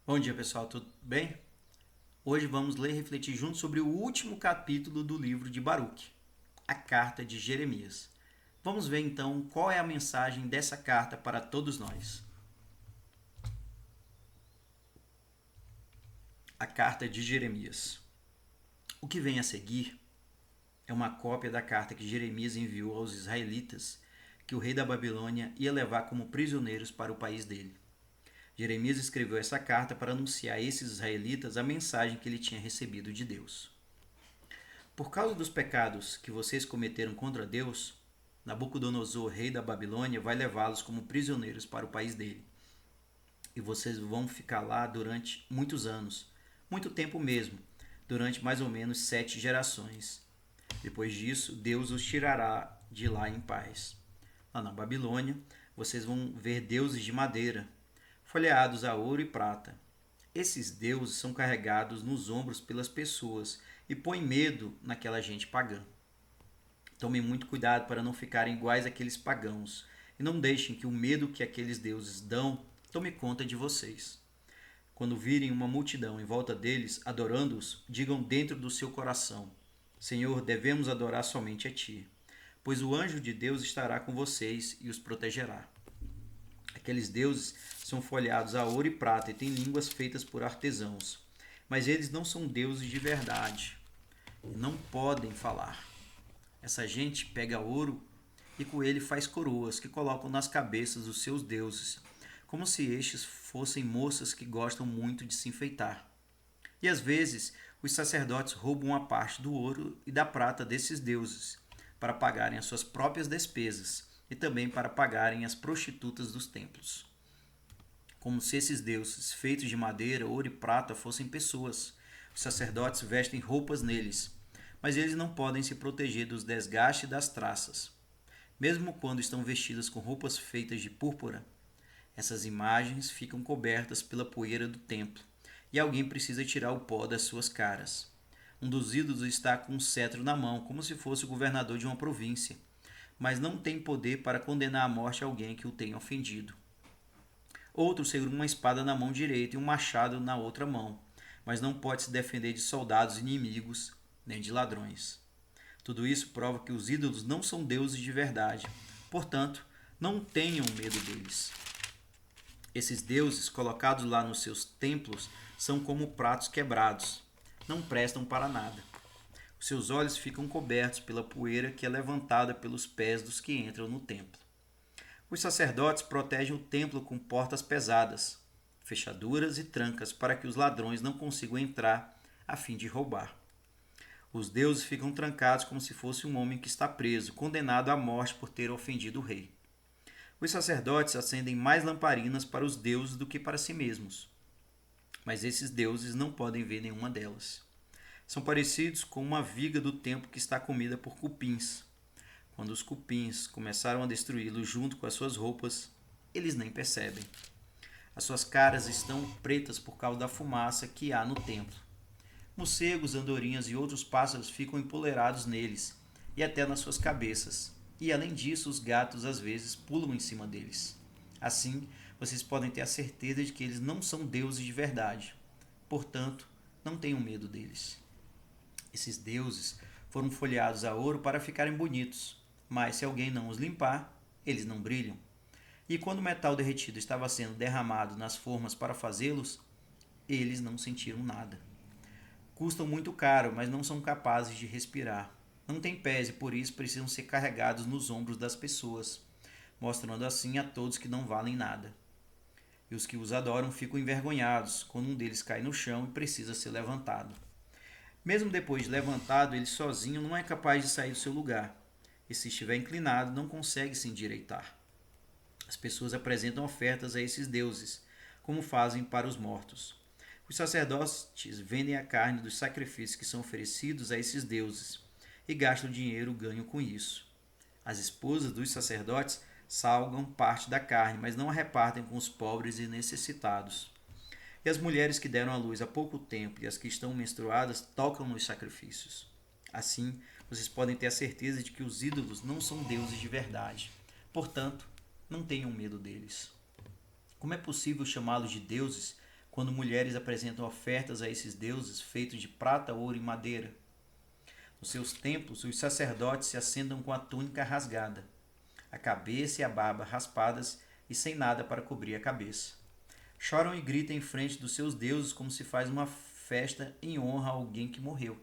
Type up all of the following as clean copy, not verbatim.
Bom dia, pessoal, tudo bem? Hoje vamos ler e refletir juntos sobre o último capítulo do livro de Baruque, a carta de Jeremias. Vamos ver então qual é a mensagem dessa carta para todos nós. A carta de Jeremias. O que vem a seguir é uma cópia da carta que Jeremias enviou aos israelitas que o rei da Babilônia ia levar como prisioneiros para o país dele. Jeremias escreveu essa carta para anunciar a esses israelitas a mensagem que ele tinha recebido de Deus. Por causa dos pecados que vocês cometeram contra Deus, Nabucodonosor, rei da Babilônia, vai levá-los como prisioneiros para o país dele. E vocês vão ficar lá durante muitos anos, muito tempo mesmo, durante mais ou menos 7 gerações. Depois disso, Deus os tirará de lá em paz. Lá na Babilônia, vocês vão ver deuses de madeira, folheados a ouro e prata. Esses deuses são carregados nos ombros pelas pessoas e põem medo naquela gente pagã. Tomem muito cuidado para não ficarem iguais àqueles pagãos e não deixem que o medo que aqueles deuses dão tome conta de vocês. Quando virem uma multidão em volta deles, adorando-os, digam dentro do seu coração: Senhor, devemos adorar somente a Ti, pois o anjo de Deus estará com vocês e os protegerá. Aqueles deuses são folheados a ouro e prata e têm línguas feitas por artesãos, mas eles não são deuses de verdade e não podem falar. Essa gente pega ouro e com ele faz coroas que colocam nas cabeças dos seus deuses, como se estes fossem moças que gostam muito de se enfeitar. E às vezes os sacerdotes roubam a parte do ouro e da prata desses deuses para pagarem as suas próprias despesas e também para pagarem as prostitutas dos templos. Como se esses deuses, feitos de madeira, ouro e prata, fossem pessoas. Os sacerdotes vestem roupas neles, mas eles não podem se proteger dos desgastes e das traças. Mesmo quando estão vestidas com roupas feitas de púrpura, essas imagens ficam cobertas pela poeira do templo, e alguém precisa tirar o pó das suas caras. Um dos ídolos está com um cetro na mão, como se fosse o governador de uma província, mas não tem poder para condenar à morte alguém que o tenha ofendido. Outro segura uma espada na mão direita e um machado na outra mão, mas não pode se defender de soldados inimigos nem de ladrões. Tudo isso prova que os ídolos não são deuses de verdade, portanto, não tenham medo deles. Esses deuses, colocados lá nos seus templos, são como pratos quebrados, não prestam para nada. Os seus olhos ficam cobertos pela poeira que é levantada pelos pés dos que entram no templo. Os sacerdotes protegem o templo com portas pesadas, fechaduras e trancas para que os ladrões não consigam entrar a fim de roubar. Os deuses ficam trancados como se fosse um homem que está preso, condenado à morte por ter ofendido o rei. Os sacerdotes acendem mais lamparinas para os deuses do que para si mesmos, mas esses deuses não podem ver nenhuma delas. São parecidos com uma viga do templo que está comida por cupins. Quando os cupins começaram a destruí-lo junto com as suas roupas, eles nem percebem. As suas caras estão pretas por causa da fumaça que há no templo. Morcegos, andorinhas e outros pássaros ficam empoleirados neles e até nas suas cabeças. E além disso, os gatos às vezes pulam em cima deles. Assim, vocês podem ter a certeza de que eles não são deuses de verdade. Portanto, não tenham medo deles. Esses deuses foram folheados a ouro para ficarem bonitos, mas se alguém não os limpar, eles não brilham. E quando o metal derretido estava sendo derramado nas formas para fazê-los, eles não sentiram nada. Custam muito caro, mas não são capazes de respirar. Não têm pés e por isso precisam ser carregados nos ombros das pessoas, mostrando assim a todos que não valem nada. E os que os adoram ficam envergonhados quando um deles cai no chão e precisa ser levantado. Mesmo depois de levantado, ele sozinho não é capaz de sair do seu lugar. E se estiver inclinado, não consegue se endireitar. As pessoas apresentam ofertas a esses deuses, como fazem para os mortos. Os sacerdotes vendem a carne dos sacrifícios que são oferecidos a esses deuses e gastam dinheiro ganho com isso. As esposas dos sacerdotes salgam parte da carne, mas não a repartem com os pobres e necessitados. E as mulheres que deram à luz há pouco tempo e as que estão menstruadas tocam nos sacrifícios. Assim, vocês podem ter a certeza de que os ídolos não são deuses de verdade. Portanto, não tenham medo deles. Como é possível chamá-los de deuses quando mulheres apresentam ofertas a esses deuses feitos de prata, ouro e madeira. Nos seus templos, os sacerdotes se assentam com a túnica rasgada, a cabeça e a barba raspadas e sem nada para cobrir a cabeça. Choram e gritam em frente dos seus deuses como se faz uma festa em honra a alguém que morreu.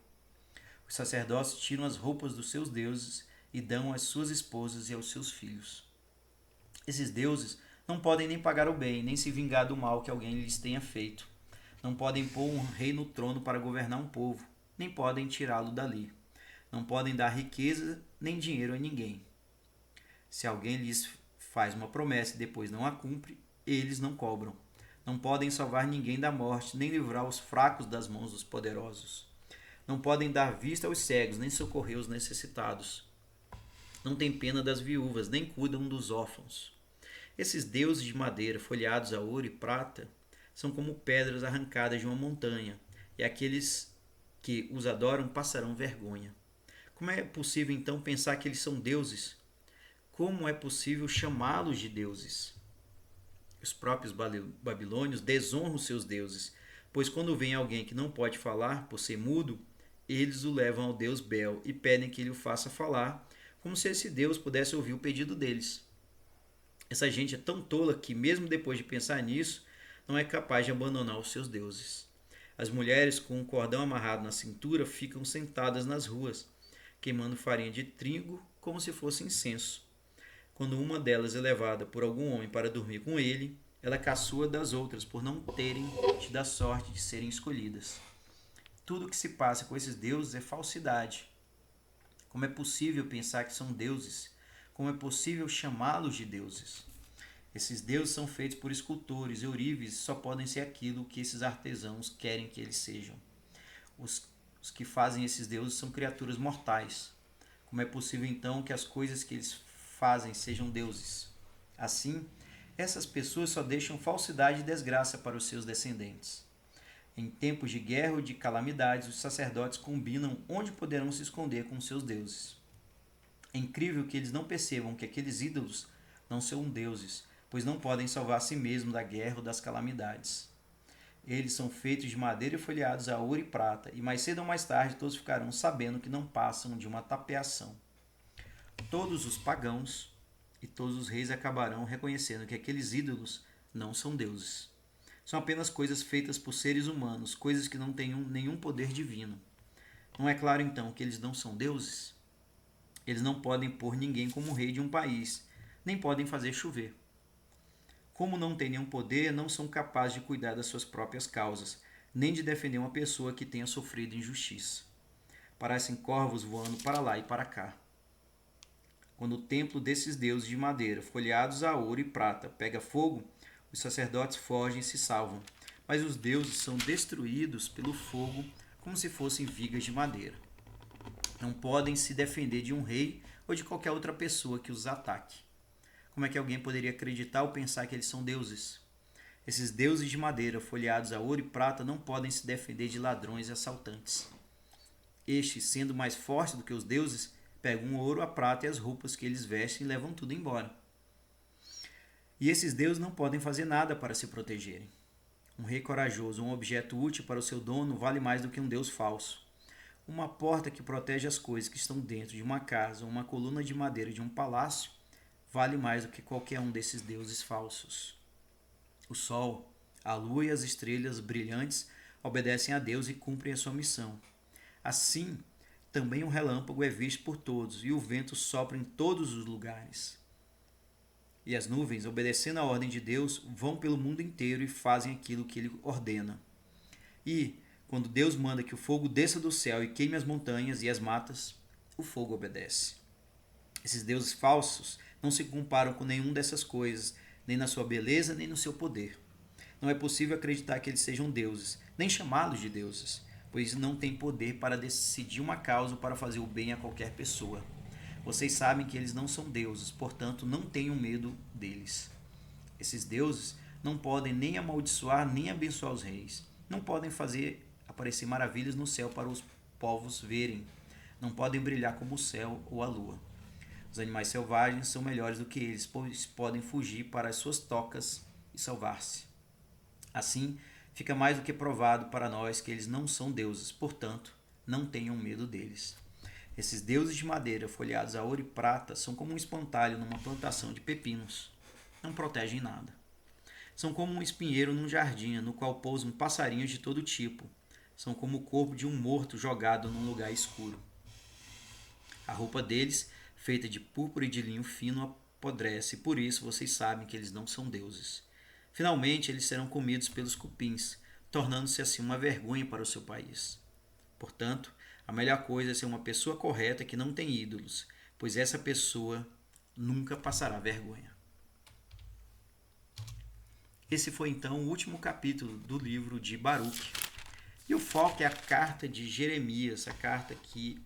Os sacerdotes tiram as roupas dos seus deuses e dão às suas esposas e aos seus filhos. Esses deuses não podem nem pagar o bem, nem se vingar do mal que alguém lhes tenha feito. Não podem pôr um rei no trono para governar um povo, nem podem tirá-lo dali. Não podem dar riqueza nem dinheiro a ninguém. Se alguém lhes faz uma promessa e depois não a cumpre, eles não cobram. Não podem salvar ninguém da morte, nem livrar os fracos das mãos dos poderosos. Não podem dar vista aos cegos, nem socorrer os necessitados. Não têm pena das viúvas, nem cuidam dos órfãos. Esses deuses de madeira, folheados a ouro e prata, são como pedras arrancadas de uma montanha, e aqueles que os adoram passarão vergonha. Como é possível então pensar que eles são deuses? Como é possível chamá-los de deuses? Os próprios babilônios desonram seus deuses, pois quando vem alguém que não pode falar por ser mudo, eles o levam ao deus Bel e pedem que ele o faça falar, como se esse deus pudesse ouvir o pedido deles. Essa gente é tão tola que, mesmo depois de pensar nisso, não é capaz de abandonar os seus deuses. As mulheres com um cordão amarrado na cintura ficam sentadas nas ruas, queimando farinha de trigo como se fosse incenso. Quando uma delas é levada por algum homem para dormir com ele, ela caçoa das outras por não terem tido a sorte de serem escolhidas. Tudo o que se passa com esses deuses é falsidade. Como é possível pensar que são deuses? Como é possível chamá-los de deuses? Esses deuses são feitos por escultores e ourives e só podem ser aquilo que esses artesãos querem que eles sejam. Os que fazem esses deuses são criaturas mortais. Como é possível então que as coisas que eles fazem sejam deuses? Assim, essas pessoas só deixam falsidade e desgraça para os seus descendentes. Em tempos de guerra ou de calamidades, os sacerdotes combinam onde poderão se esconder com seus deuses. É incrível que eles não percebam que aqueles ídolos não são deuses, pois não podem salvar a si mesmos da guerra ou das calamidades. Eles são feitos de madeira e folheados a ouro e prata, e mais cedo ou mais tarde todos ficarão sabendo que não passam de uma tapeação. Todos os pagãos e todos os reis acabarão reconhecendo que aqueles ídolos não são deuses. São apenas coisas feitas por seres humanos, coisas que não têm nenhum poder divino. Não é claro então que eles não são deuses? Eles não podem pôr ninguém como rei de um país, nem podem fazer chover. Como não têm nenhum poder, não são capazes de cuidar das suas próprias causas, nem de defender uma pessoa que tenha sofrido injustiça. Parecem corvos voando para lá e para cá. Quando o templo desses deuses de madeira, folheados a ouro e prata, pega fogo, os sacerdotes fogem e se salvam, mas os deuses são destruídos pelo fogo como se fossem vigas de madeira. Não podem se defender de um rei ou de qualquer outra pessoa que os ataque. Como é que alguém poderia acreditar ou pensar que eles são deuses? Esses deuses de madeira, folheados a ouro e prata, não podem se defender de ladrões e assaltantes. Estes, sendo mais fortes do que os deuses, pegam o ouro, a prata e as roupas que eles vestem e levam tudo embora. E esses deuses não podem fazer nada para se protegerem. Um rei corajoso, um objeto útil para o seu dono, vale mais do que um deus falso. Uma porta que protege as coisas que estão dentro de uma casa, ou uma coluna de madeira de um palácio, vale mais do que qualquer um desses deuses falsos. O sol, a lua e as estrelas brilhantes obedecem a Deus e cumprem a sua missão. Assim, também um relâmpago é visto por todos, e o vento sopra em todos os lugares. E as nuvens, obedecendo à ordem de Deus, vão pelo mundo inteiro e fazem aquilo que ele ordena. E, quando Deus manda que o fogo desça do céu e queime as montanhas e as matas, o fogo obedece. Esses deuses falsos não se comparam com nenhum dessas coisas, nem na sua beleza, nem no seu poder. Não é possível acreditar que eles sejam deuses, nem chamá-los de deuses, pois não têm poder para decidir uma causa ou para fazer o bem a qualquer pessoa. Vocês sabem que eles não são deuses, portanto não tenham medo deles. Esses deuses não podem nem amaldiçoar nem abençoar os reis. Não podem fazer aparecer maravilhas no céu para os povos verem. Não podem brilhar como o céu ou a lua. Os animais selvagens são melhores do que eles, pois podem fugir para as suas tocas e salvar-se. Assim, fica mais do que provado para nós que eles não são deuses, portanto, não tenham medo deles. Esses deuses de madeira folheados a ouro e prata são como um espantalho numa plantação de pepinos. Não protegem nada. São como um espinheiro num jardim, no qual pousam passarinhos de todo tipo. São como o corpo de um morto jogado num lugar escuro. A roupa deles, feita de púrpura e de linho fino, apodrece, por isso vocês sabem que eles não são deuses. Finalmente, eles serão comidos pelos cupins, tornando-se assim uma vergonha para o seu país. Portanto, a melhor coisa é ser uma pessoa correta que não tem ídolos, pois essa pessoa nunca passará vergonha. Esse foi então o último capítulo do livro de Baruque. E o foco é a carta de Jeremias, a carta que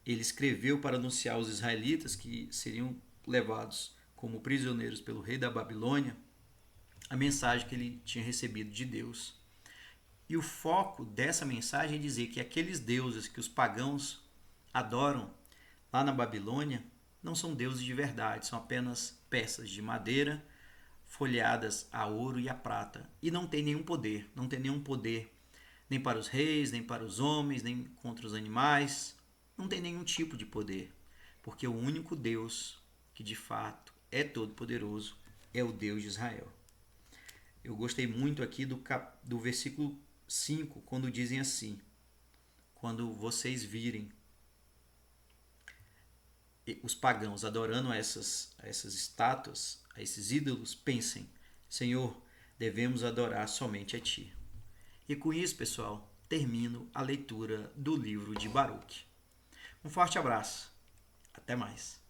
ele escreveu para anunciar aos israelitas que seriam levados como prisioneiros pelo rei da Babilônia, a mensagem que ele tinha recebido de Deus. E o foco dessa mensagem é dizer que aqueles deuses que os pagãos adoram lá na Babilônia não são deuses de verdade, são apenas peças de madeira folheadas a ouro e a prata. E não tem nenhum poder, não tem nenhum poder nem para os reis, nem para os homens, nem contra os animais, não tem nenhum tipo de poder, porque o único Deus que de fato é todo-poderoso é o Deus de Israel. Eu gostei muito aqui do versículo 5, quando dizem assim: quando vocês virem os pagãos adorando a essas estátuas, a esses ídolos, pensem: Senhor, devemos adorar somente a Ti. E com isso, pessoal, termino a leitura do livro de Baruque. Um forte abraço. Até mais.